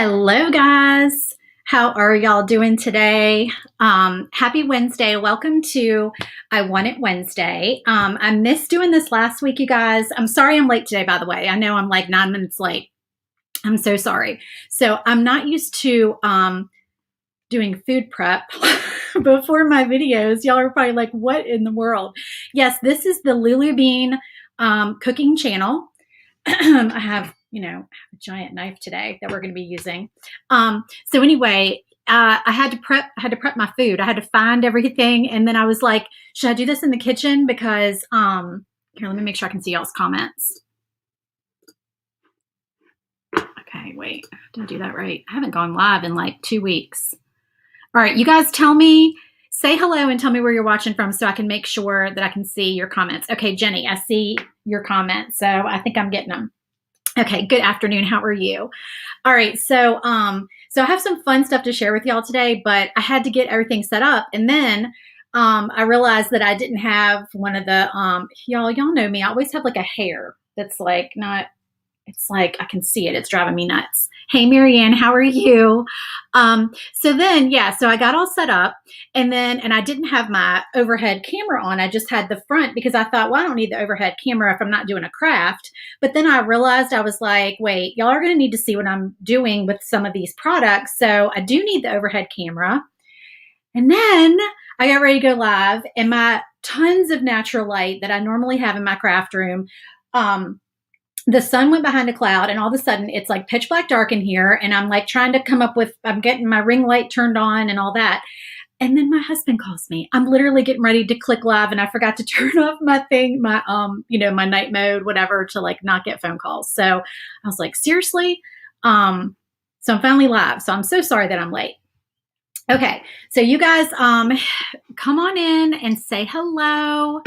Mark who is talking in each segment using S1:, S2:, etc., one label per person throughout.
S1: Hello, guys. How are y'all doing today? Happy Wednesday. Welcome to I Want It Wednesday. I missed doing this last week, you guys. I'm sorry I'm late today, by the way. I know I'm like 9 minutes late. I'm so sorry. So I'm not used to doing food prep before my videos. Y'all are probably like, what in the world? Yes, this is the Lulu Bean cooking channel. I have, a giant knife today that we're going to be using. So anyway, I had to prep my food. I had to find everything. And then I was like, should I do this in the kitchen? Because, here, let me make sure I can see y'all's comments. Okay, wait, did I do that right? I haven't gone live in like 2 weeks. All right, you guys tell me, say hello and tell me where you're watching from so I can make sure that I can see your comments. Okay, Jenny, I see your comments. So I think I'm getting them. Okay, good afternoon. How are you? All right, so I have some fun stuff to share with y'all today, but I had to get everything set up. And then I realized that I didn't have one of the, y'all know me. I always have like a hair that's like not, it's like I can see it. It's driving me nuts. Hey, Marianne, how are you? So I got all set up and I didn't have my overhead camera on. I just had the front because I thought, well, I don't need the overhead camera if I'm not doing a craft. But then I realized I was like, wait, y'all are going to need to see what I'm doing with some of these products. So I do need the overhead camera. And then I got ready to go live and my tons of natural light that I normally have in my craft room, the sun went behind a cloud and all of a sudden it's like pitch black dark in here. And I'm like trying to come up with, I'm getting my ring light turned on and all that. And then my husband calls me. I'm literally getting ready to click live and I forgot to turn off my thing, my, my night mode, whatever, to like not get phone calls. So I was like, seriously? So I'm finally live. So I'm so sorry that I'm late. Okay. So you guys, come on in and say hello.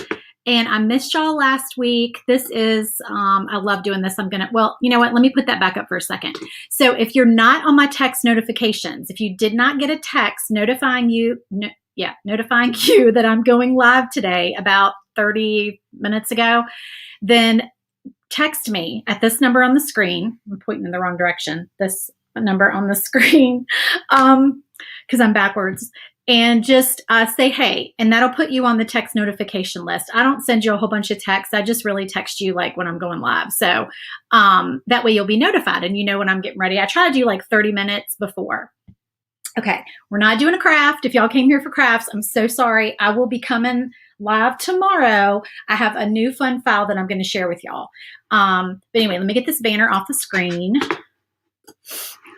S1: And I missed y'all last week. This is, I love doing this. Well, you know what? Let me put that back up for a second. So if you're not on my text notifications, if you did not get a text notifying you that I'm going live today about 30 minutes ago, then text me at this number on the screen. I'm pointing in the wrong direction. This number on the screen, because I'm backwards. And just say, hey, and that'll put you on the text notification list. I don't send you a whole bunch of texts. I just really text you like when I'm going live. So that way you'll be notified and you know when I'm getting ready. I try to do like 30 minutes before. Okay, we're not doing a craft. If y'all came here for crafts, I'm so sorry. I will be coming live tomorrow. I have a new fun file that I'm going to share with y'all. But anyway, let me get this banner off the screen.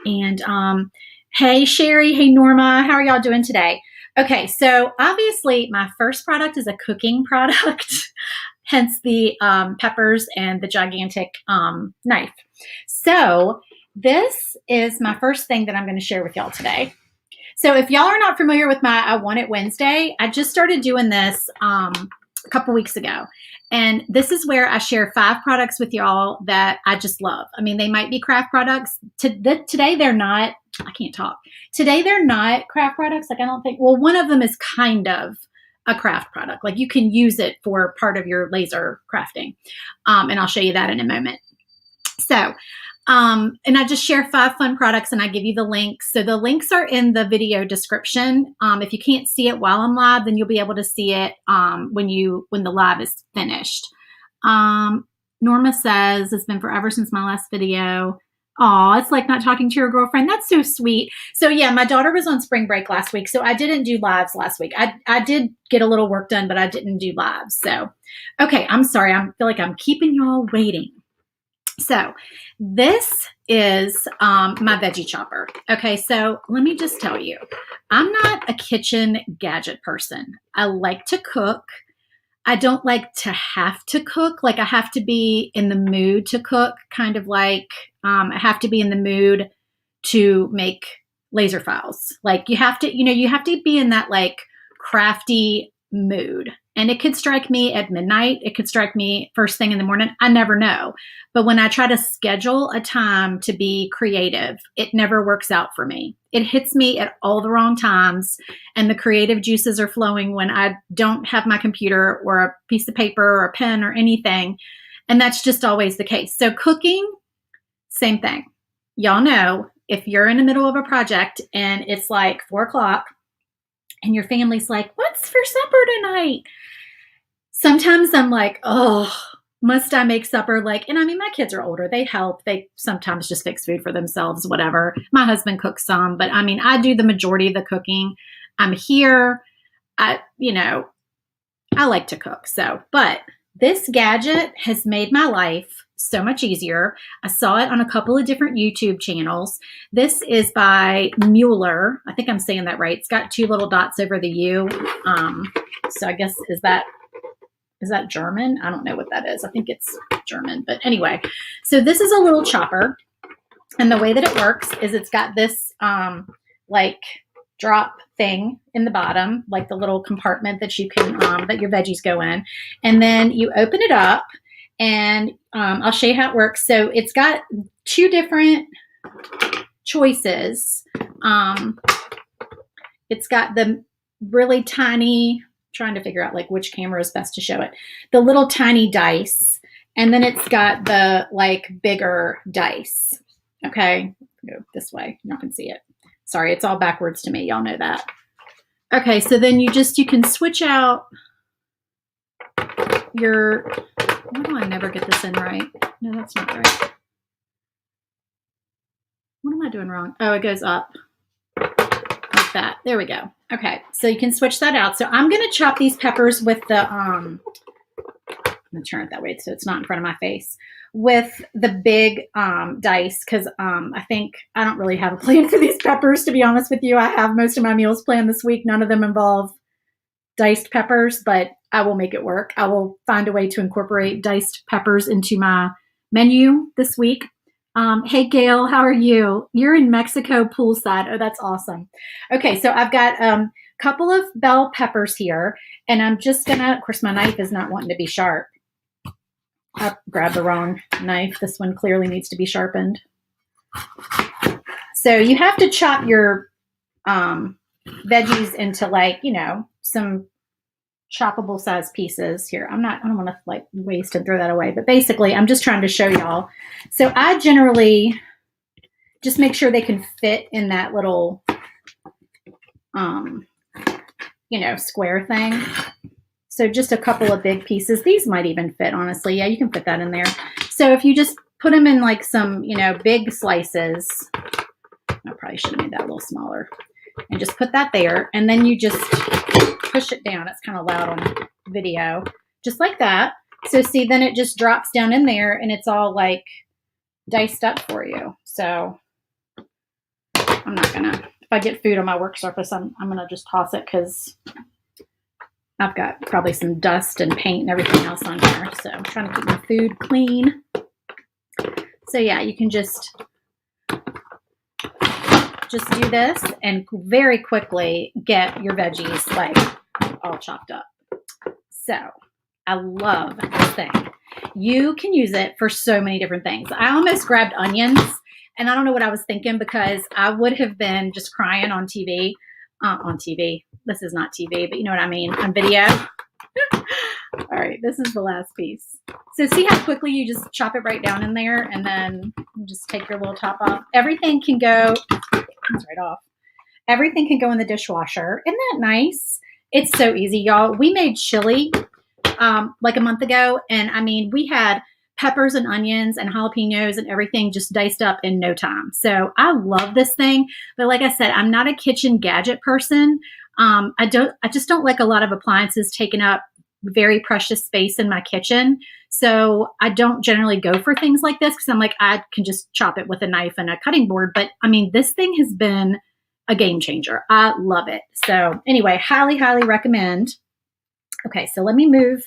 S1: And hey, Sherry. Hey, Norma. How are y'all doing today? Okay, so obviously my first product is a cooking product, hence the peppers and the gigantic knife. So this is my first thing that I'm going to share with y'all today. So if y'all are not familiar with my I Want It Wednesday, I just started doing this a couple weeks ago. And this is where I share 5 products with y'all that I just love. I mean, they might be craft products. Today they're not. I can't talk. Today they're not craft products. Like I don't think, well, one of them is kind of a craft product. Like you can use it for part of your laser crafting. And I'll show you that in a moment. So, and I just share 5 fun products and I give you the links. So the links are in the video description. If you can't see it while I'm live, then you'll be able to see it when the live is finished. Norma says, it's been forever since my last video. Oh, it's like not talking to your girlfriend. That's so sweet. So yeah, my daughter was on spring break last week, so I didn't do lives last week. I did get a little work done, but I didn't do lives. So, okay, I'm sorry. I feel like I'm keeping y'all waiting. So this is my Veggie Chopper. Okay, so let me just tell you, I'm not a kitchen gadget person. I like to cook. I don't like to have to cook. Like I have to be in the mood to cook, kind of like I have to be in the mood to make laser files. Like you have to be in that like crafty mood. And it could strike me at midnight. It could strike me first thing in the morning. I never know. But when I try to schedule a time to be creative, it never works out for me. It hits me at all the wrong times. And the creative juices are flowing when I don't have my computer or a piece of paper or a pen or anything. And that's just always the case. So cooking, same thing. Y'all know if you're in the middle of a project and it's like 4 o'clock and your family's like, what's for supper tonight? Sometimes I'm like, oh, must I make supper? Like, and I mean, my kids are older. They help. They sometimes just fix food for themselves, whatever. My husband cooks some, but I mean, I do the majority of the cooking. I'm here. I like to cook. So, but this gadget has made my life so much easier. I saw it on a couple of different YouTube channels. This is by Mueller. I think I'm saying that right. It's got 2 little dots over the U. So I guess, is that German? I don't know what that is. I think it's German. But anyway, so this is a little chopper. And the way that it works is it's got this like drop thing in the bottom, like the little compartment that you can, that your veggies go in. And then you open it up and I'll show you how it works. So it's got 2 different choices. It's got the really tiny, trying to figure out like which camera is best to show it, the little tiny dice. And then it's got the like bigger dice. Okay, go this way. You're not gonna see it. Sorry, it's all backwards to me. Y'all know that. Okay, so then you can switch out your, why do I never get this in right? No, that's not right. What am I doing wrong? Oh, it goes up like that. There we go. Okay, so you can switch that out. So I'm gonna chop these peppers with the, I'm gonna turn it that way so it's not in front of my face, with the big dice, because I think I don't really have a plan for these peppers, to be honest with you. I have most of my meals planned this week. None of them involve diced peppers, but I will make it work. I will find a way to incorporate diced peppers into my menu this week. Hey, Gail, how are you? You're in Mexico poolside. Oh, that's awesome. Okay, so I've got a couple of bell peppers here, and I'm just gonna, of course, my knife is not wanting to be sharp. I grabbed the wrong knife. This one clearly needs to be sharpened. So you have to chop your veggies into like, some choppable size pieces here. I don't want to like waste and throw that away, but basically I'm just trying to show y'all. So I generally just make sure they can fit in that little, square thing. So just a couple of big pieces. These might even fit, honestly. Yeah, you can fit that in there. So if you just put them in like some, big slices, I probably should have made that a little smaller, and just put that there. And then you just push it down. It's kind of loud on video, just like that. So see, then it just drops down in there and it's all like diced up for you. So I'm not gonna, if I get food on my work surface, I'm gonna just toss it because I've got probably some dust and paint and everything else on here. So I'm trying to keep my food clean. So yeah, you can just do this and very quickly get your veggies like all chopped up. So I love this thing. You can use it for so many different things. I almost grabbed onions, and I don't know what I was thinking, because I would have been just crying on TV. On TV. This is not TV, but you know what I mean, on video. All right, this is the last piece. So see how quickly you just chop it right down in there, and then you just take your little top off. Everything can go, comes right off. Everything can go in the dishwasher. Isn't that nice? It's so easy, y'all. We made chili like a month ago, and I mean, we had peppers and onions and jalapenos and everything just diced up in no time. So I love this thing. But like I said, I'm not a kitchen gadget person. I just don't like a lot of appliances taking up very precious space in my kitchen. So I don't generally go for things like this because I'm like, I can just chop it with a knife and a cutting board. But I mean, this thing has been a game changer. I love it. So anyway, highly, highly recommend. Okay, so let me move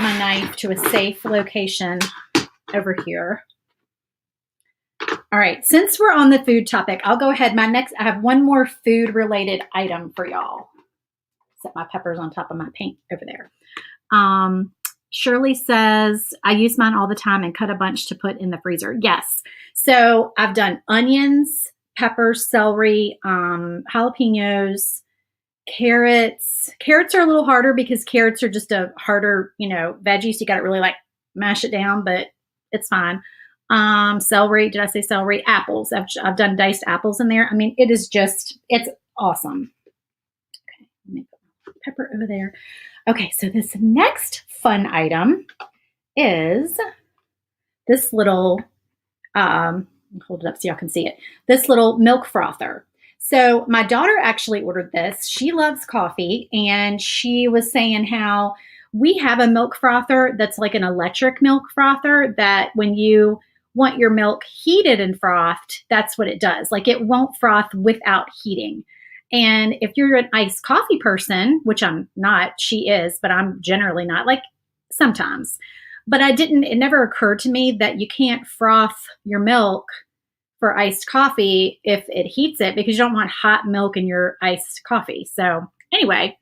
S1: my knife to a safe location over here. All right, since we're on the food topic, I'll go ahead. I have one more food related item for y'all. Set my peppers on top of my paint over there. Shirley says, I use mine all the time and cut a bunch to put in the freezer. Yes. So I've done onions, peppers, celery, jalapenos, carrots. Carrots are a little harder because carrots are just a harder, veggie. So you got to really like mash it down, but it's fine. Celery. Did I say celery? Apples. I've done diced apples in there. I mean, it is just, it's awesome. Okay, let me put pepper over there. Okay, so this next fun item is this little, hold it up so y'all can see it, this little milk frother. So my daughter actually ordered this. She loves coffee, and she was saying how we have a milk frother that's like an electric milk frother that when you want your milk heated and frothed, that's what it does. Like it won't froth without heating. And if you're an iced coffee person, which I'm not, she is, but I'm generally not, like sometimes. But it never occurred to me that you can't froth your milk for iced coffee if it heats it, because you don't want hot milk in your iced coffee. So anyway,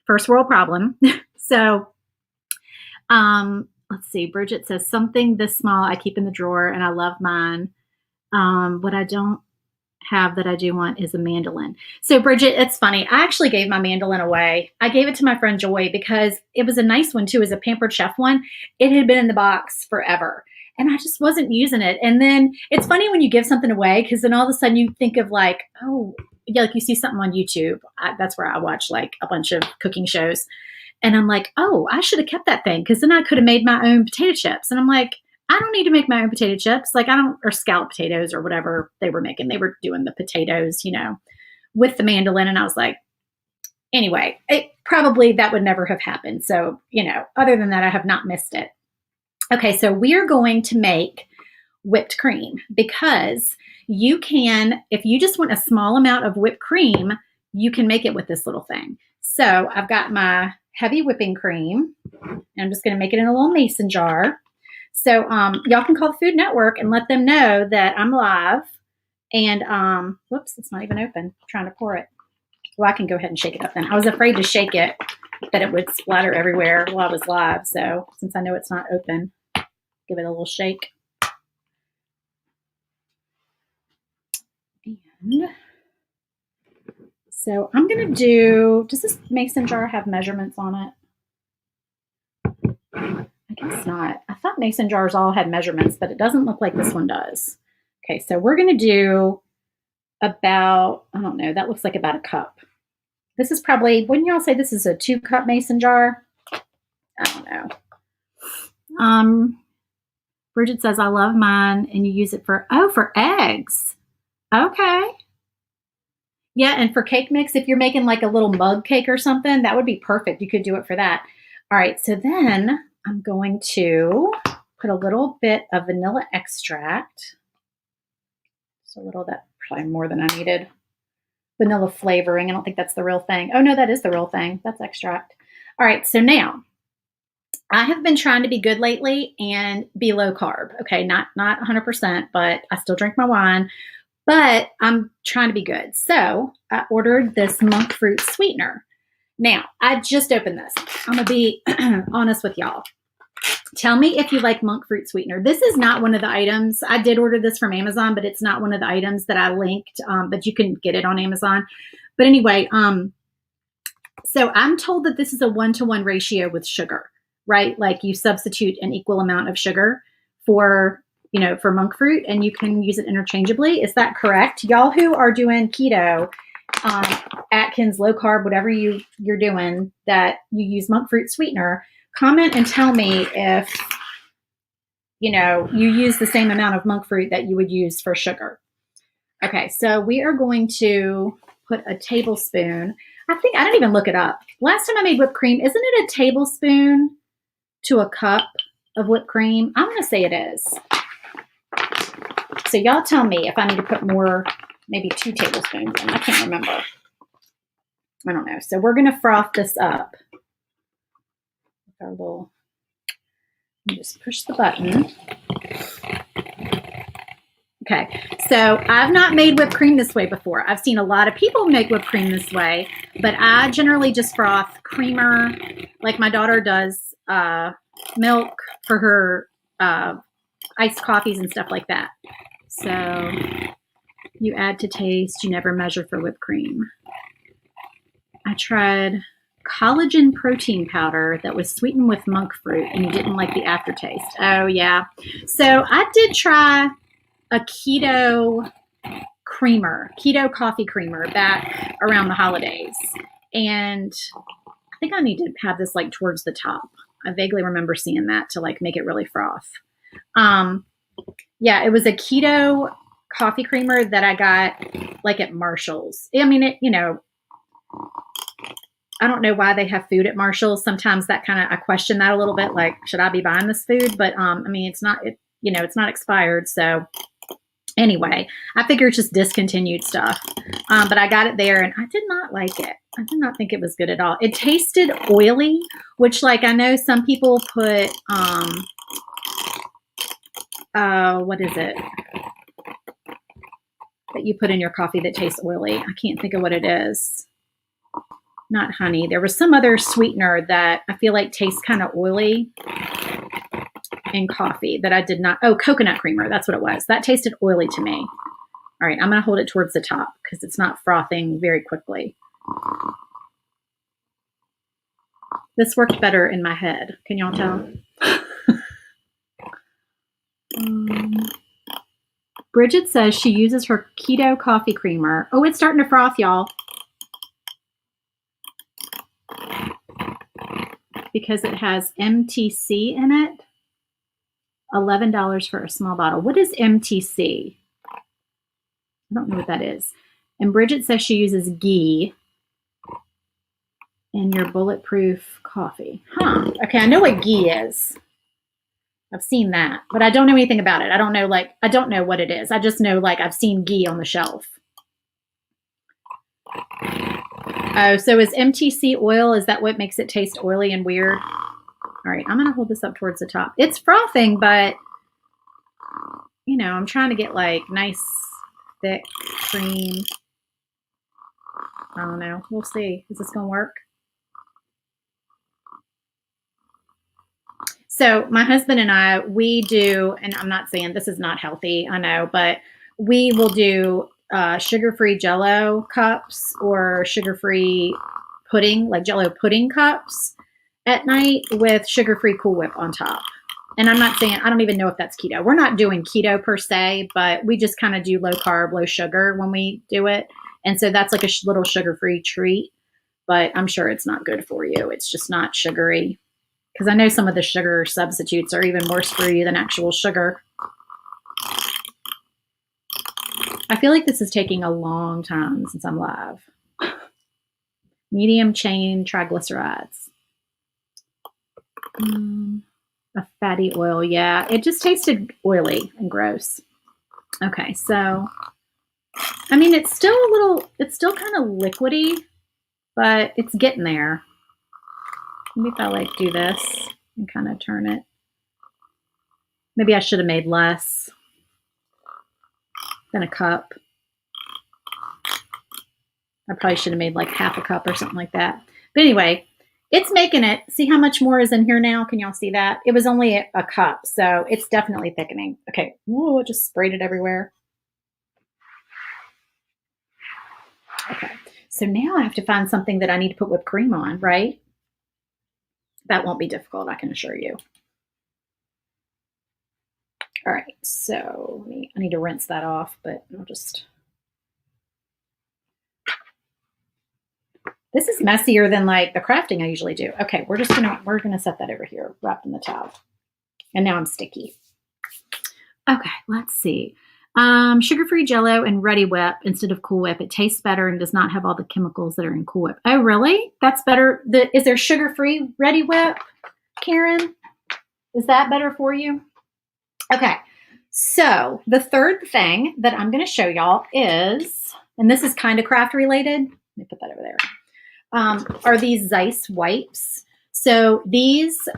S1: first world problem. So let's see. Bridget says something this small I keep in the drawer and I love mine. What I don't have that I do want is a mandolin. So Bridget, it's funny. I actually gave my mandolin away. I gave it to my friend Joy because it was a nice one too. It was a Pampered Chef one. It had been in the box forever and I just wasn't using it. And then it's funny when you give something away, because then all of a sudden you think of like, oh, yeah, like you see something on YouTube. That's where I watch like a bunch of cooking shows. And I'm like, oh, I should have kept that thing, because then I could have made my own potato chips. And I'm like, I don't need to make my own potato chips. Like or scallop potatoes or whatever they were making. They were doing the potatoes, with the mandolin. And I was like, anyway, probably that would never have happened. So, other than that, I have not missed it. Okay, so we're going to make whipped cream, because you can, if you just want a small amount of whipped cream, you can make it with this little thing. So I've got my heavy whipping cream, and I'm just going to make it in a little mason jar. So y'all can call the Food Network and let them know that I'm live. And whoops, it's not even open. I'm trying to pour it. Well, I can go ahead and shake it up then. I was afraid to shake it, that it would splatter everywhere while I was live. So since I know it's not open, give it a little shake. And so I'm going to do, does this mason jar have measurements on it? I guess not. I thought mason jars all had measurements, but it doesn't look like this one does. Okay, so we're going to do about, I don't know, that looks like about a cup. This is probably, wouldn't y'all say this is a 2-cup mason jar? I don't know. Bridget says, I love mine, and you use it for eggs. Okay. Yeah, and for cake mix, if you're making like a little mug cake or something, that would be perfect. You could do it for that. All right, so then I'm going to put a little bit of vanilla extract. Just a little, that probably more than I needed. Vanilla flavoring. I don't think that's the real thing. Oh, no, that is the real thing. That's extract. All right, so now I have been trying to be good lately and be low carb. Okay, not 100%, but I still drink my wine. But I'm trying to be good. So I ordered this monk fruit sweetener. Now, I just opened this. I'm going to be honest with y'all. Tell me if you like monk fruit sweetener. This is not one of the items. I did order this from Amazon, but it's not one of the items that I linked, but you can get it on Amazon. But anyway, so I'm told that this is a 1-to-1 ratio with sugar, right? Like you substitute an equal amount of sugar for monk fruit, and you can use it interchangeably. Is that correct? Y'all who are doing keto, Atkins, low carb, whatever you're doing, that you use monk fruit sweetener, comment and tell me if, you use the same amount of monk fruit that you would use for sugar. Okay, so we are going to put a tablespoon. I didn't even look it up. Last time I made whipped cream, isn't it a tablespoon to a cup of whipped cream? I'm going to say it is. So y'all tell me if I need to put more, maybe 2 tablespoons in. I can't remember. I don't know. So we're going to froth this up. With our little, just push the button. Okay. So I've not made whipped cream this way before. I've seen a lot of people make whipped cream this way, but I generally just froth creamer, like my daughter does, milk for her iced coffees and stuff like that. So you add to taste, you never measure for whipped cream. I tried collagen protein powder that was sweetened with monk fruit, and you didn't like the aftertaste. Oh, yeah. So I did try a keto coffee creamer back around the holidays. And I think I need to have this like towards the top. I vaguely remember seeing that to like make it really froth. Yeah, it was a keto coffee creamer that I got like at Marshall's. I mean, I don't know why they have food at Marshall's. Sometimes that I question that a little bit. Like, should I be buying this food? But I mean, it's not expired. So anyway, I figure it's just discontinued stuff. But I got it there and I did not like it. I did not think it was good at all. It tasted oily, which like I know some people put, what is it that you put in your coffee that tastes oily? I can't think of what it is. Not honey. There was some other sweetener that I feel like tastes kind of oily in coffee that I did not. Oh, coconut creamer. That's what it was. That tasted oily to me. All right. I'm going to hold it towards the top because it's not frothing very quickly. This worked better in my head. Can y'all tell? Bridget says she uses her keto coffee creamer. Oh, it's starting to froth, y'all. Because it has MTC in it. $11 for a small bottle. What is MTC? I don't know what that is. And Bridget says she uses ghee in your bulletproof coffee. Huh. Okay, I know what ghee is. I've seen that, but I don't know anything about it. I don't know what it is. I just know I've seen ghee on the shelf. Oh, so is MTC oil, is that what makes it taste oily and weird? All right, I'm going to hold this up towards the top. It's frothing, but, I'm trying to get nice, thick cream. I don't know. We'll see. Is this going to work? So my husband and I, we do, and I'm not saying this is not healthy, I know, but we will do sugar-free Jell-O cups or sugar-free pudding, like Jell-O pudding cups at night with sugar-free Cool Whip on top. And I'm not saying, I don't even know if that's keto. We're not doing keto per se, but we just kind of do low carb, low sugar when we do it. And so that's like a little sugar-free treat, but I'm sure it's not good for you. It's just not sugary. Because I know some of the sugar substitutes are even worse for you than actual sugar. I feel like this is taking a long time since I'm live. Medium chain triglycerides. A fatty oil. Yeah, it just tasted oily and gross. Okay, so, I mean, it's still kind of liquidy, but it's getting there. Maybe if I do this and kind of turn it. Maybe I should have made less than a cup. I probably should have made half a cup or something like that. But anyway, it's making it. See how much more is in here now? Can y'all see that? It was only a cup, so it's definitely thickening. Okay, whoa, I just sprayed it everywhere. Okay, so now I have to find something that I need to put whipped cream on, right? That won't be difficult, I can assure you. All right, so I need to rinse that off, but I'll just. This is messier than the crafting I usually do. Okay, we're gonna set that over here, wrapped in the towel. And now I'm sticky. Okay, let's see. Sugar-free Jell-O and Ready Whip instead of Cool Whip. It tastes better and does not have all the chemicals that are in Cool Whip. Oh, really? That's better. Is there sugar-free Ready Whip, Karen? Is that better for you? Okay, so the third thing that I'm going to show y'all is, and this is kind of craft related. Let me put that over there. Are these Zeiss Wipes. So these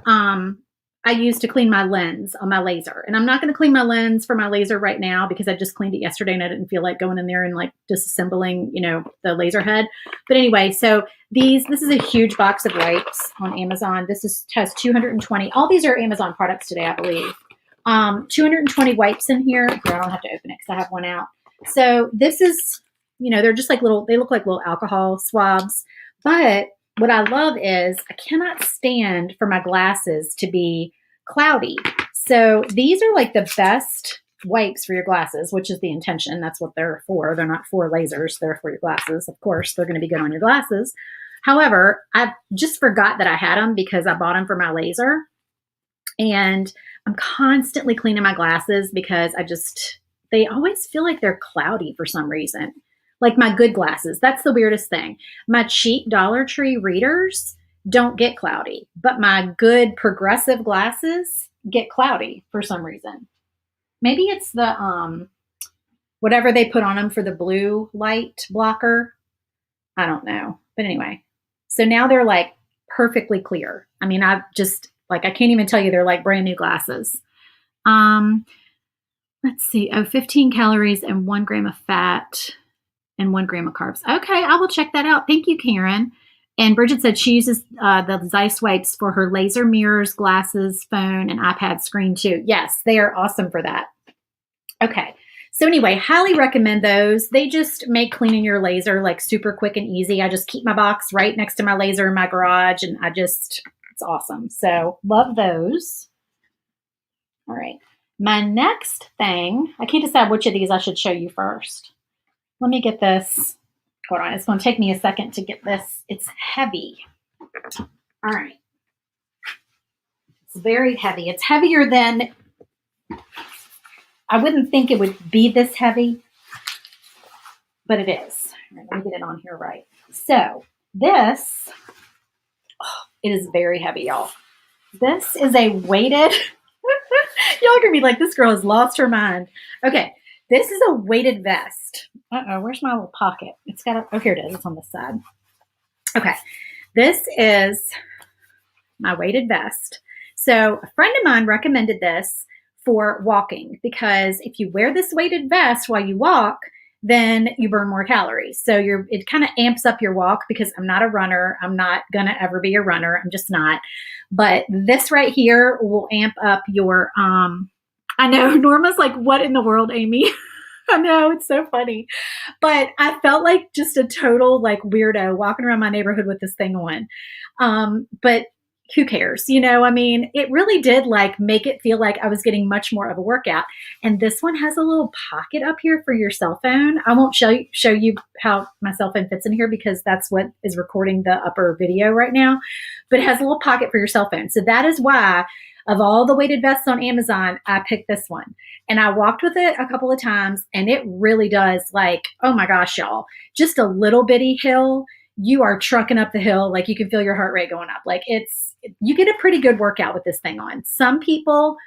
S1: I use to clean my lens on my laser. And I'm not going to clean my lens for my laser right now because I just cleaned it yesterday and I didn't feel like going in there and disassembling, the laser head. But anyway, so this is a huge box of wipes on Amazon. This has 220. All these are Amazon products today, I believe. 220 wipes in here. Here, I don't have to open it because I have one out. So this is, they're just they look like little alcohol swabs, but what I love is I cannot stand for my glasses to be cloudy. So these are like the best wipes for your glasses, which is the intention. That's what they're for. They're not for lasers. They're for your glasses. Of course, they're going to be good on your glasses. However, I just forgot that I had them because I bought them for my laser. And I'm constantly cleaning my glasses because they always feel like they're cloudy for some reason. Like my good glasses. That's the weirdest thing. My cheap Dollar Tree readers don't get cloudy, but my good progressive glasses get cloudy for some reason. Maybe it's the whatever they put on them for the blue light blocker. I don't know. But anyway, so now they're like perfectly clear. I mean, I can't even tell you they're like brand new glasses. Let's see. 15 calories and 1 gram of fat and 1 gram of carbs. Okay, I will check that out. Thank you, Karen. And Bridget said she uses the Zeiss Wipes for her laser mirrors, glasses, phone, and iPad screen too. Yes, they are awesome for that. Okay. So anyway, highly recommend those. They just make cleaning your laser like super quick and easy. I just keep my box right next to my laser in my garage, and it's awesome. So love those. All right. My next thing, I can't decide which of these I should show you first. Let me get this. Hold on. It's going to take me a second to get this. It's heavy. All right. It's very heavy. It's heavier than, I wouldn't think it would be this heavy, but it is. All right, let me get it on here right. So this, it is very heavy, y'all. This is a weighted, y'all are going to be like, this girl has lost her mind. Okay. This is a weighted vest. Uh-oh, where's my little pocket? It's got oh, here it is. It's on the side. Okay. This is my weighted vest. So a friend of mine recommended this for walking because if you wear this weighted vest while you walk, then you burn more calories. So it kind of amps up your walk because I'm not a runner. I'm not going to ever be a runner. I'm just not. But this right here will amp up your, I know Norma's like, what in the world, Amy? I know, it's so funny. But I felt like just a total like weirdo walking around my neighborhood with this thing on. But who cares? I mean, it really did like make it feel like I was getting much more of a workout. And this one has a little pocket up here for your cell phone. I won't show you how my cell phone fits in here because that's what is recording the upper video right now. But it has a little pocket for your cell phone. So that is why of all the weighted vests on Amazon, I picked this one. And I walked with it a couple of times and it really does like, oh my gosh, y'all, just a little bitty hill. You are trucking up the hill. Like you can feel your heart rate going up. Like you get a pretty good workout with this thing on. Some people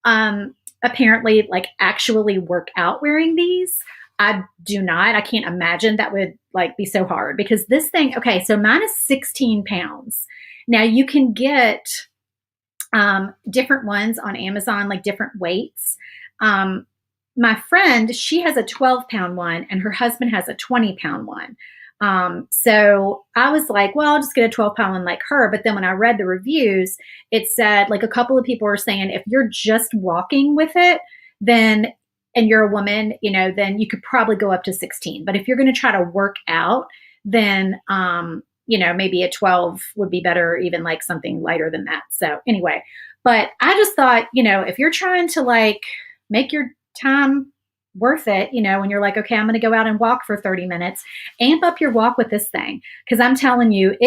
S1: apparently like actually work out wearing these. I do not. I can't imagine that would like be so hard because this thing, okay, so mine is 16 pounds. Now you can get different ones on Amazon, like different weights. My friend, she has a 12-pound one and her husband has a 20-pound one. So I was like, well, I'll just get a 12-pound one like her. But then when I read the reviews, it said like a couple of people were saying, if you're just walking with it, then, and you're a woman, then you could probably go up to 16. But if you're going to try to work out, then, maybe a 12 would be better, even like something lighter than that. So anyway, but I just thought, if you're trying to like make your time worth it, when you're like, okay, I'm going to go out and walk for 30 minutes, amp up your walk with this thing. Cause I'm telling you,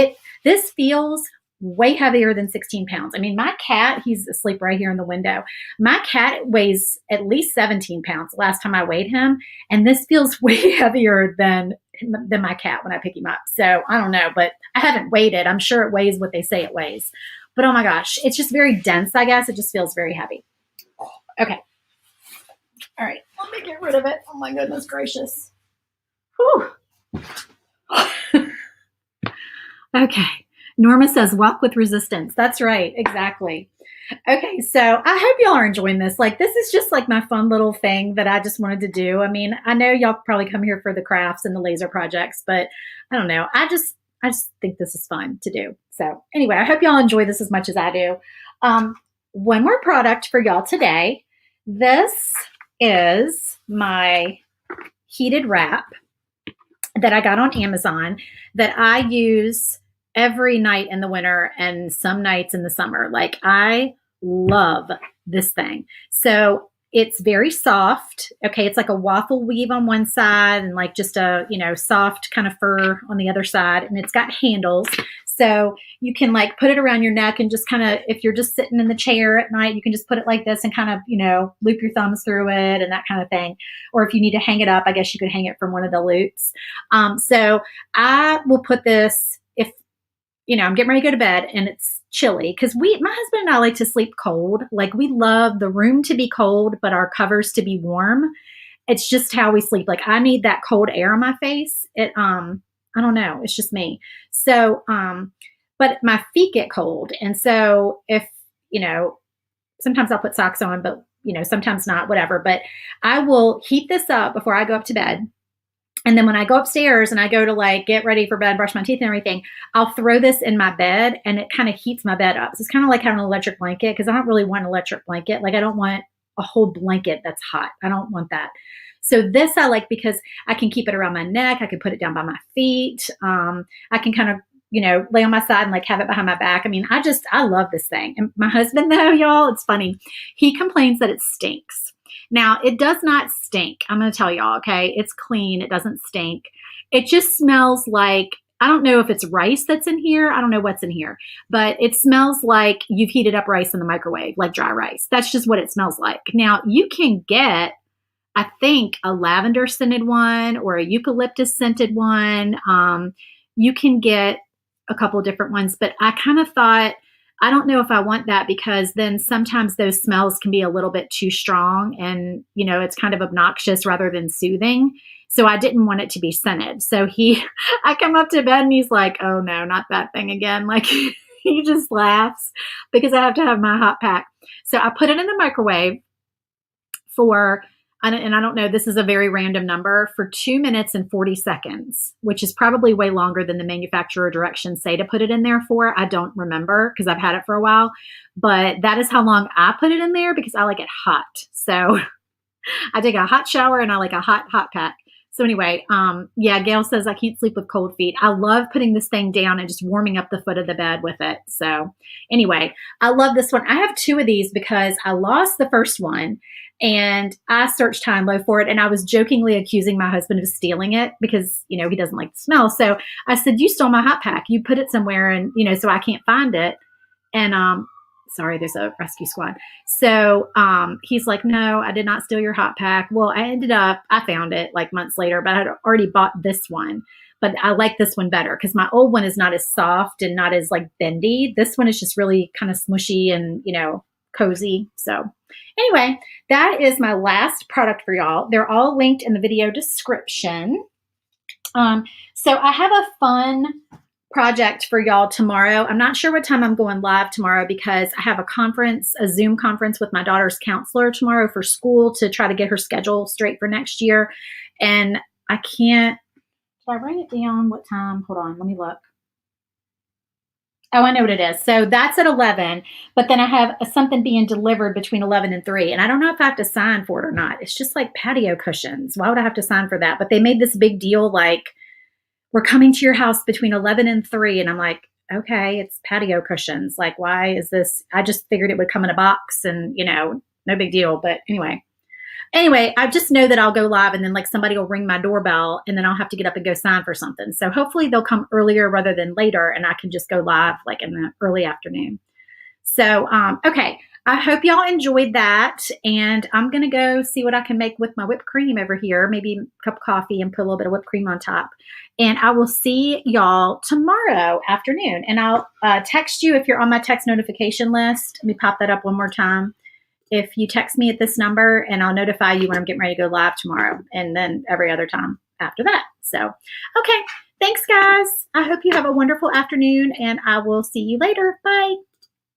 S1: this feels way heavier than 16 pounds. I mean, my cat, he's asleep right here in the window. My cat weighs at least 17 pounds last time I weighed him. And this feels way heavier than my cat when I pick him up. So I don't know, but I haven't weighed it. I'm sure it weighs what they say it weighs, but oh my gosh, it's just very dense. I guess it just feels very heavy. Okay. All right, let me get rid of it. Oh my goodness gracious. Whew. Okay. Norma says, walk with resistance. That's right. Exactly. Okay. So I hope y'all are enjoying this. Like, this is just like my fun little thing that I just wanted to do. I mean, I know y'all probably come here for the crafts and the laser projects, but I don't know. I just think this is fun to do. So anyway, I hope y'all enjoy this as much as I do. One more product for y'all today. This is my heated wrap that I got on Amazon that I use every night in the winter and some nights in the summer. Like, I love this thing. So it's very soft. Okay. It's like a waffle weave on one side and like just a, soft kind of fur on the other side. And it's got handles. So you can like put it around your neck and just kind of, if you're just sitting in the chair at night, you can just put it like this and kind of, loop your thumbs through it and that kind of thing. Or if you need to hang it up, I guess you could hang it from one of the loops. So I will put this if, I'm getting ready to go to bed and it's chilly, because my husband and I like to sleep cold. Like, we love the room to be cold, but our covers to be warm. It's just how we sleep. Like, I need that cold air on my face. I don't know. It's just me. So, but my feet get cold. And so if, sometimes I'll put socks on, but, sometimes not, whatever. But I will heat this up before I go up to bed. And then when I go upstairs and I go to like get ready for bed, brush my teeth and everything, I'll throw this in my bed and it kind of heats my bed up. So it's kind of like having an electric blanket, because I don't really want an electric blanket. Like, I don't want a whole blanket that's hot. I don't want that. So this I like because I can keep it around my neck. I can put it down by my feet. I can kind of, lay on my side and like have it behind my back. I mean, I love this thing. And my husband though, y'all, it's funny. He complains that it stinks. Now, it does not stink. I'm going to tell y'all, okay? It's clean. It doesn't stink. It just smells like, I don't know if it's rice that's in here. I don't know what's in here, but it smells like you've heated up rice in the microwave, like dry rice. That's just what it smells like. Now, you can get, I think, a lavender scented one or a eucalyptus scented one. You can get a couple of different ones, but I kind of thought, I don't know if I want that, because then sometimes those smells can be a little bit too strong and, it's kind of obnoxious rather than soothing. So I didn't want it to be scented. So I come up to bed and he's like, oh no, not that thing again. Like, he just laughs because I have to have my hot pack. So I put it in the microwave for, and I don't know, this is a very random number, for 2 minutes and 40 seconds, which is probably way longer than the manufacturer directions say to put it in there for. I don't remember because I've had it for a while, but that is how long I put it in there because I like it hot. So I take a hot shower and I like a hot pack. So anyway, yeah, Gail says I can't sleep with cold feet. I love putting this thing down and just warming up the foot of the bed with it. So anyway, I love this one. I have 2 of these because I lost the first one and I searched high and low for it. And I was jokingly accusing my husband of stealing it because, he doesn't like the smell. So I said, you stole my hot pack. You put it somewhere and, so I can't find it. And, sorry, there's a rescue squad. So he's like, no, I did not steal your hot pack. Well, I found it like months later, but I had already bought this one. But I like this one better because my old one is not as soft and not as like bendy. This one is just really kind of smushy and, cozy. So anyway, that is my last product for y'all. They're all linked in the video description. So I have a fun project for y'all tomorrow. I'm not sure what time I'm going live tomorrow because I have a Zoom conference with my daughter's counselor tomorrow for school to try to get her schedule straight for next year. And I can't, did I write it down? What time? Hold on, let me look. Oh, I know what it is. So that's at 11, but then I have something being delivered between 11 and 3. And I don't know if I have to sign for it or not. It's just like patio cushions. Why would I have to sign for that? But they made this big deal like, we're coming to your house between 11 and 3. And I'm like, okay, it's patio cushions. Like, why is this? I just figured it would come in a box and, no big deal. But anyway, I just know that I'll go live and then like somebody will ring my doorbell and then I'll have to get up and go sign for something. So hopefully they'll come earlier rather than later and I can just go live like in the early afternoon. So, okay. I hope y'all enjoyed that. And I'm going to go see what I can make with my whipped cream over here. Maybe a cup of coffee and put a little bit of whipped cream on top. And I will see y'all tomorrow afternoon. And I'll text you if you're on my text notification list. Let me pop that up one more time. If you text me at this number and I'll notify you when I'm getting ready to go live tomorrow and then every other time after that. So, okay. Thanks, guys. I hope you have a wonderful afternoon and I will see you later. Bye.